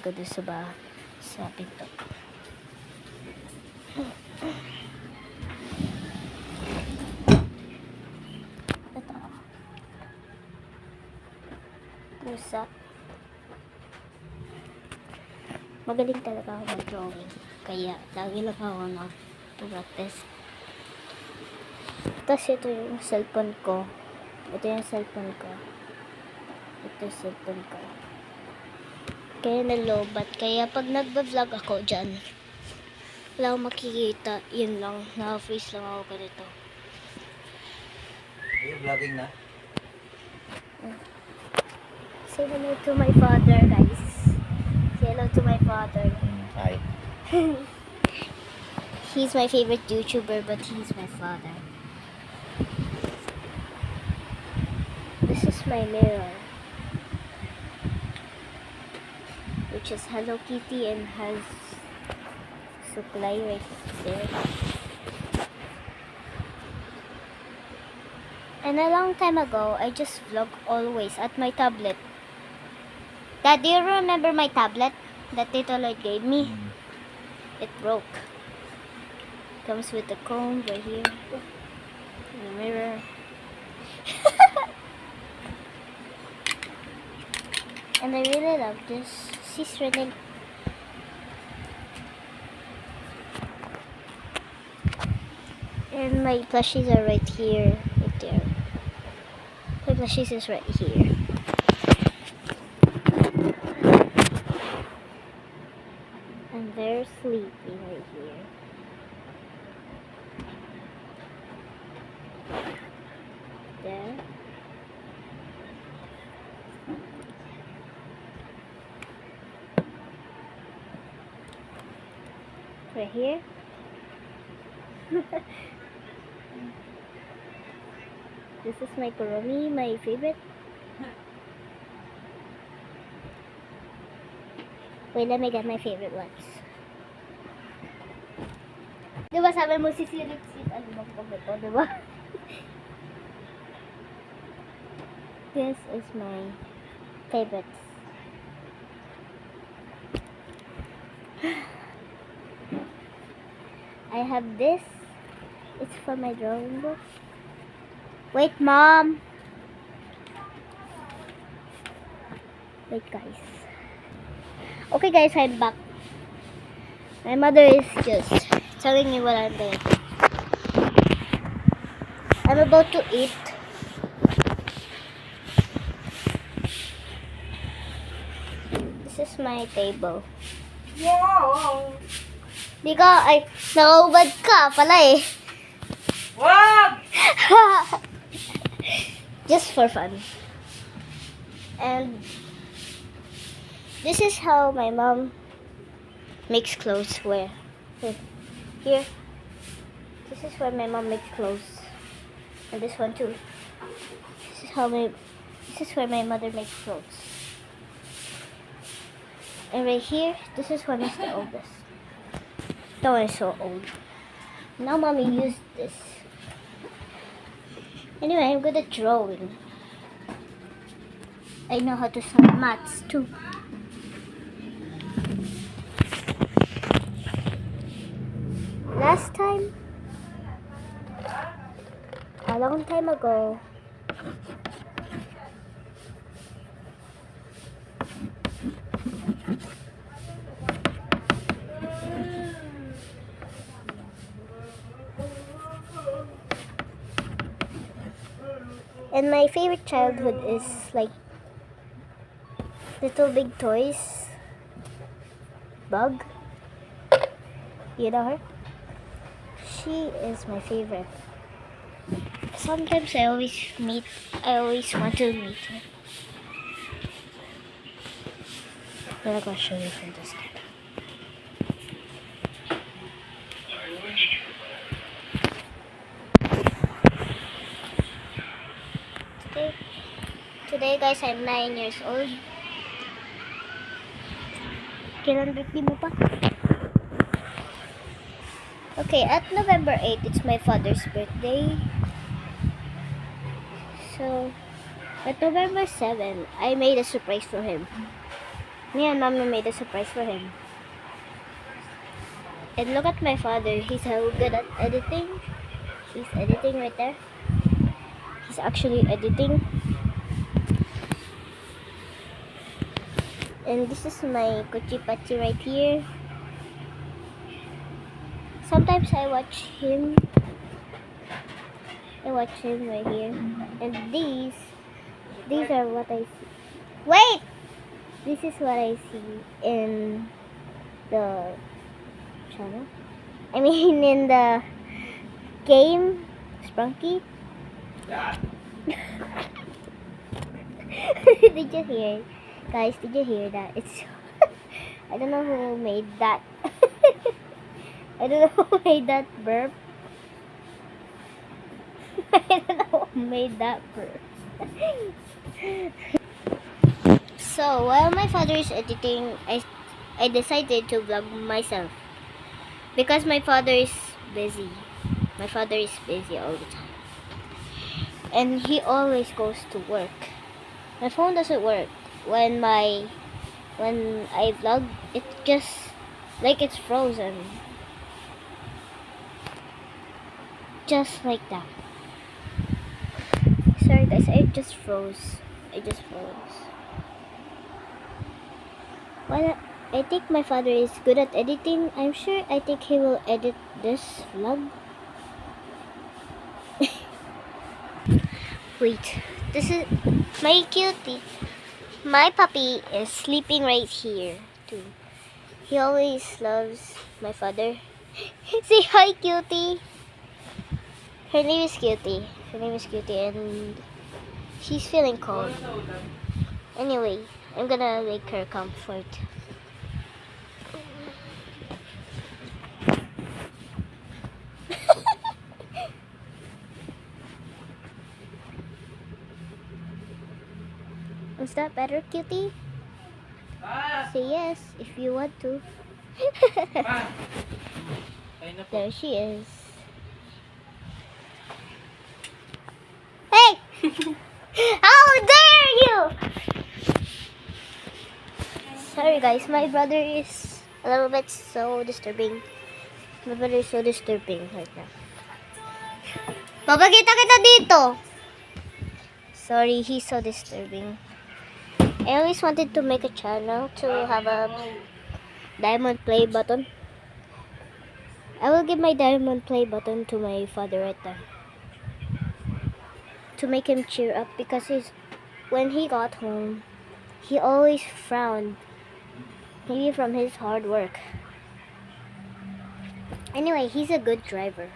ko doon sa pinto. Ito. Pusa. Magaling talaga ako mag-drawing. Kaya lagi lang ako practice. Tapos ito yung cellphone ko. Ito yung cellphone ko. Ito yung cellphone ko. Kaya nalobat. Kaya pag nagba-vlog ako dyan, wala akong makikita. Yun lang. Naka-freeze lang ako ganito. Are you vlogging na? Say hello to my father, guys. Say hello to my father. Hi. He's my favorite YouTuber, but he's my father. This is my mirror, which is Hello Kitty and has supply right there. And a long time ago, I just vlog always at my tablet. Dad, do you remember my tablet that Tito Lloyd gave me? It broke. Comes with the comb right here, and the mirror. And I really love this. She's really... And my plushies are right here, right there. My plushies is right here. And they're sleeping right here. There. Right here. This is my Kuromi, my favorite. Wait, let me get my favorite ones. Diba sabi mo sisirit-sit, ano bang pag ito, diba? This is my favorites. I have this. It's for my drawing book. Wait, Mom. Wait, guys. Okay, guys, I'm back. My mother is just telling me what I'm doing. I'm about to eat. This is my table. Wow! Di ka, ay, nakaubad ka pala eh. Wag! Just for fun. And this is how my mom makes clothes. Where? Here. This is where my mom makes clothes. And this one too. This is where my mother makes clothes. And right here, this is one is the oldest. That one is so old. Now mommy used this. Anyway, I'm good at drawing. I know how to solve maths too. Last time, a long time ago, and my favorite childhood is like Little Big Toys. Bug. You know her? She is my favorite. Sometimes I always want to meet her. But I'm gonna show you from this side. Today guys, I'm 9 years old. Kailan birthday mo pa? Okay, at November 8, it's my father's birthday. So, at November 7, I made a surprise for him. Me and Mama made a surprise for him. And look at my father. He's so good at editing. He's editing right there. He's actually editing. And this is my kuchi-pachi right here. Sometimes I watch him. I watch him right here. And these are what I see. Wait! This is what I see in the channel. I mean in the game, Sprunky. Did you hear? Guys, did you hear that? It's I don't know who made that. I don't know who made that burp. I don't know who made that burp. So while my father is editing, I decided to vlog myself because my father is busy. My father is busy all the time, and he always goes to work. My phone doesn't work when I vlog. It just like it's frozen, just like that. Sorry guys, I just froze. Well, I think my father is good at editing. I think he will edit this vlog. Wait, this is my cutie. My puppy is sleeping right here too. He always loves my father. Say hi, cutie. Her name is Cutie. And she's feeling cold. Anyway, I'm gonna make her comfort. Is that better, Cutie? Say yes if you want to. There she is. Hey! How dare you! Sorry guys, my brother is a little bit so disturbing. My brother is so disturbing right now. Papakita kita dito! Sorry, he's so disturbing. I always wanted to make a channel to have a diamond play button. I will give my diamond play button to my father right there. To make him cheer up because when he got home, he always frowned. Maybe from his hard work. Anyway, he's a good driver.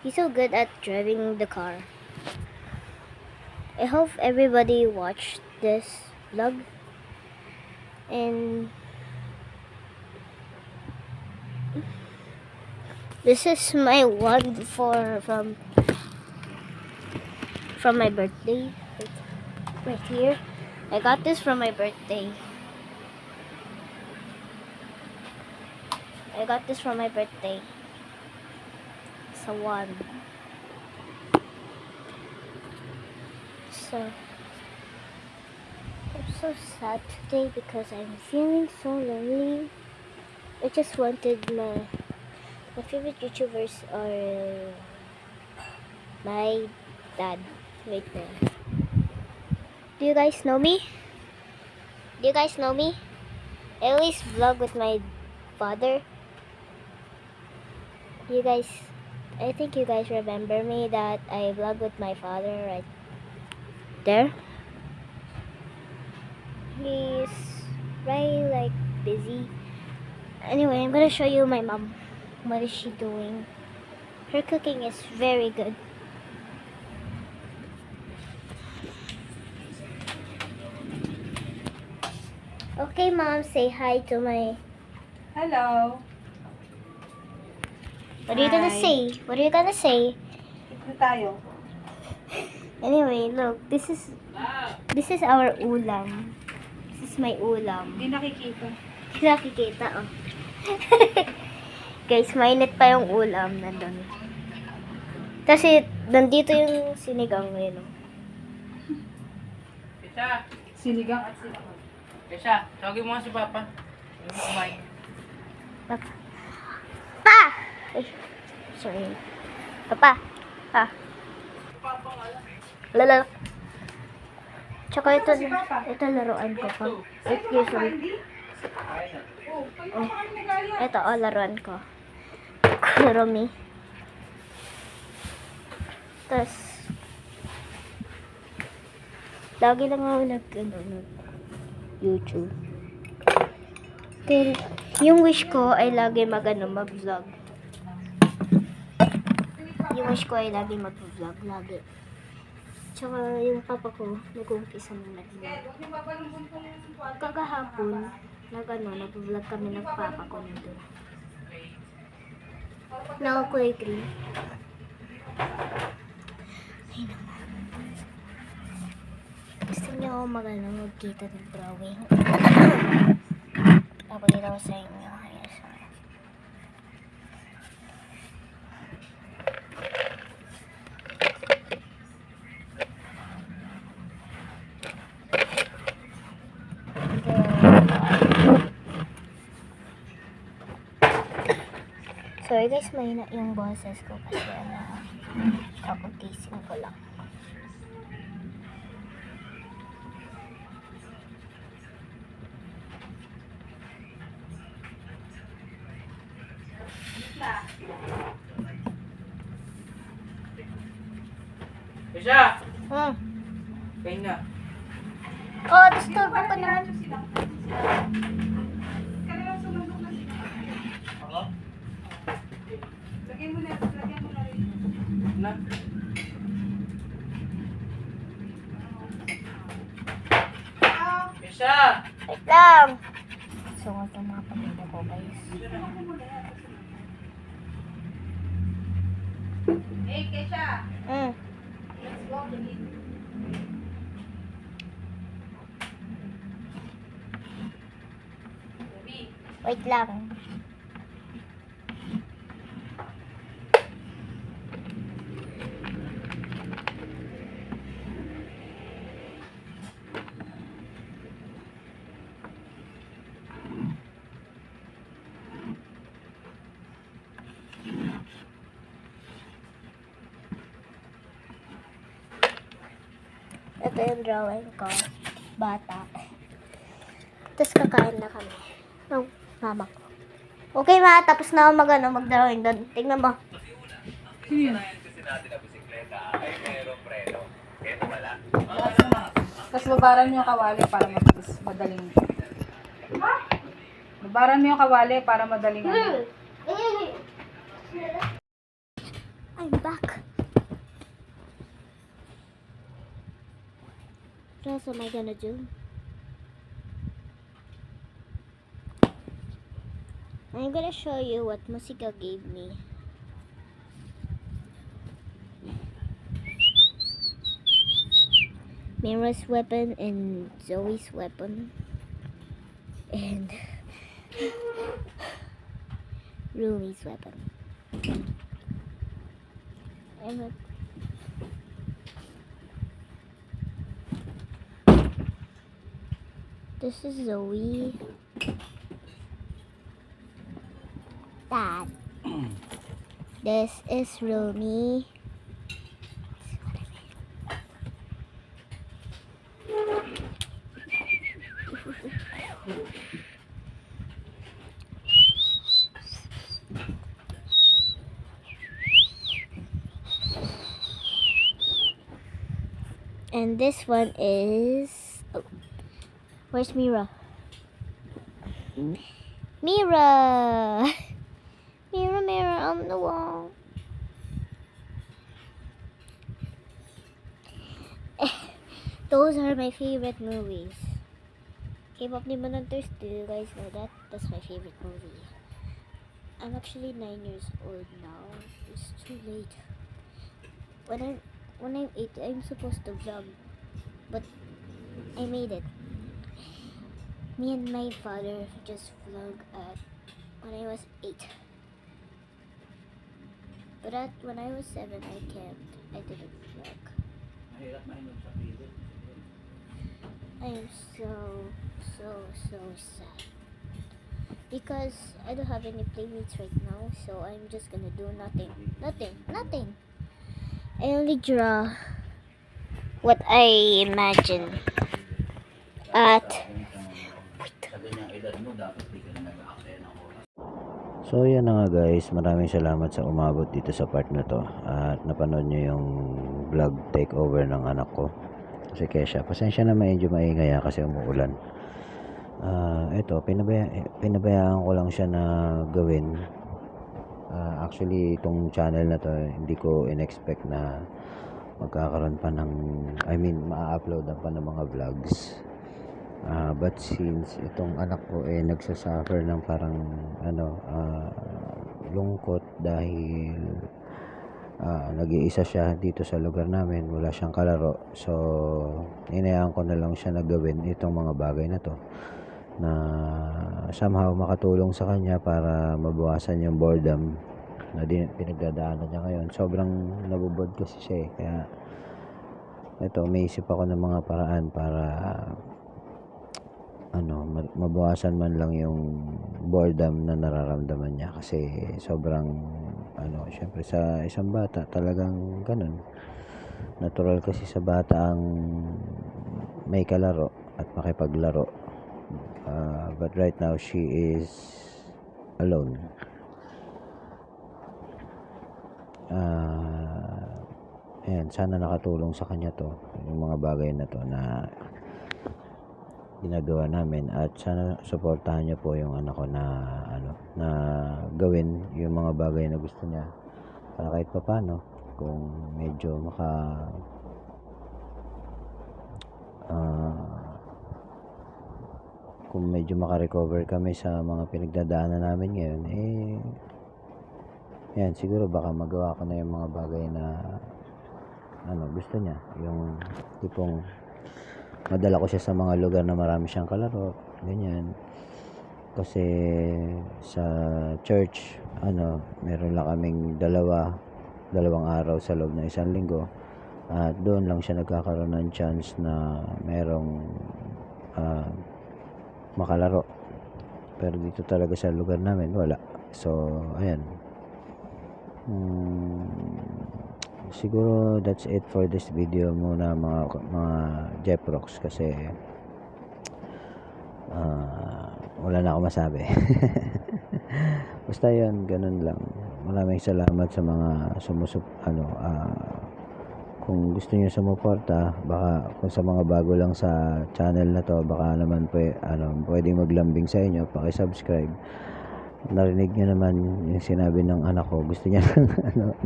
He's so good at driving the car. I hope everybody watched this vlog. And this is my one from my birthday. Right here. I got this from my birthday. It's a one. So I'm so sad today because I'm feeling so lonely. I just wanted my favorite YouTubers are my dad right there. Do you guys know me? I always vlog with my father. I think you guys remember me that I vlog with my father right there. He's very like busy. Anyway, I'm gonna show you my mom. What is she doing? Her cooking is very good. Okay, Mom, say hi to my... Hello. What are you gonna Hi. say? Eat na tayo. Anyway, look, this is our ulam. This is my ulam. Hindi nakikita. Nakikita, oh. Guys, mainit pa yung ulam nandun. Kasi, nandito yung sinigang ngayon, oh. Sinigang at sinigang. Kesha, tawagin mo nga si Papa. Kumain. Papa. Pa! Ay, sorry. Papa. Pa. Lala. Tsaka ito laruan ko pa. 8 years old. Oh. Ito, laruan ko. Kurumi. Tapos, lagi lang ako YouTube. Then, yung wish ko ay lagi mag-vlog. Yung wish ko ay lagi mag-vlog. Lagi. Tsaka yung papa ko, nag-uumpisa na mag-vlog. Kagahapon, nag-vlog kami ng papa ko nito. Nakakulay green. Ay naman. Gusto niyo ako magkita ng drawing. Papakita ko sa inyo. Sorry guys, mahina yung boses ko kasi kakukising ko lang. Kesha! Hmm. Kain na. Oh, disturbo ko naman. Ako? Lagyan mo na rin. Na? Kesha! Wait lang. So, ito mga pamilya ko guys. Hey, Kesha! Hmm. Let's go to eat. Baby. Wait lang. Ito yung drawing ko. Bata. Tapos kakain na kami. Ng mama ko. Okay ma, tapos na ako mag-drawing doon. Tingnan mo. Tapos babaran mo yung kawali para madaling. Babaran mo yung kawali para madaling. I'm back. What else am I gonna do? I'm gonna show you what Musica gave me. Mira's weapon and Zoe's weapon. And Rumi's weapon. And this is Zoe. Dad. This is Rumi. And this one is... Oh, where's Mira? Mira! Mira on the wall. Those are my favorite movies. K-pop Demon Hunters, do you guys know that? That's my favorite movie. I'm actually 9 years old now. It's too late. When I'm 8, I'm supposed to vlog. But I made it. Me and my father just vlog when I was 8. But when I was 7, I didn't vlog. I am so sad because I don't have any playmates right now, so I'm just gonna do nothing. I only draw what I imagine at So yan na nga guys, maraming salamat sa umabot dito sa part na to at napanood nyo yung vlog takeover ng anak ko si Kesha. Pasensya na medyo maingay kasi umuulan. Ito, pinabayaan ko lang siya na gawin. Actually itong channel na to hindi ko in-expect na magkakaroon pa ng, ma-uploadan pa ng mga vlogs. But since itong anak ko nagsasuffer ng parang lungkot dahil nag-iisa siya dito sa lugar namin, wala siyang kalaro, so inayaan ko na lang siya na gawin itong mga bagay na to na somehow makatulong sa kanya para mabawasan yung boredom na pinagdadaanan niya ngayon. Sobrang nabubod kasi siya kaya ito, may isip ako ng mga paraan para mabawasan man lang yung boredom na nararamdaman niya kasi sobrang syempre sa isang bata talagang ganun, natural kasi sa bata ang may kalaro at makipaglaro, but right now she is alone. Ayan, sana nakatulong sa kanya to yung mga bagay na to na ginagawa namin at sana suportahan niyo po yung anak ko na na gawin yung mga bagay na gusto niya para kahit paano kung medyo maka-recover kami sa mga pinagdadaanan namin ngayon, yan siguro baka magawa ko na yung mga bagay na gusto niya, yung tipong madala ko siya sa mga lugar na marami siyang kalaro, ganyan. Kasi sa church, meron lang kaming dalawang araw sa loob ng isang linggo. At doon lang siya nagkakaroon ng chance na merong makalaro. Pero dito talaga sa lugar namin, wala. So, ayan. Siguro that's it for this video muna mga Jeprox kasi wala na ako masabi. Basta yun, ganun lang. Maraming salamat sa mga kung gusto niyo sumuporta, baka kung sa mga bago lang sa channel na to, baka naman pwedeng maglambing sa inyo, paki-subscribe. Narinig niyo naman yung sinabi ng anak ko, gusto niya ng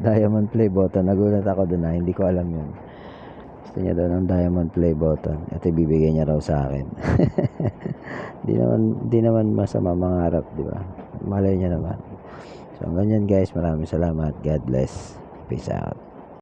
diamond play button. Nagulat ako doon na hindi ko alam yun. Gusto niya daw ng diamond play button at ibibigay niya raw sa akin. Di naman masama mangarap, di ba? Malay niya naman. So ganyan guys, maraming salamat. God bless. Peace out.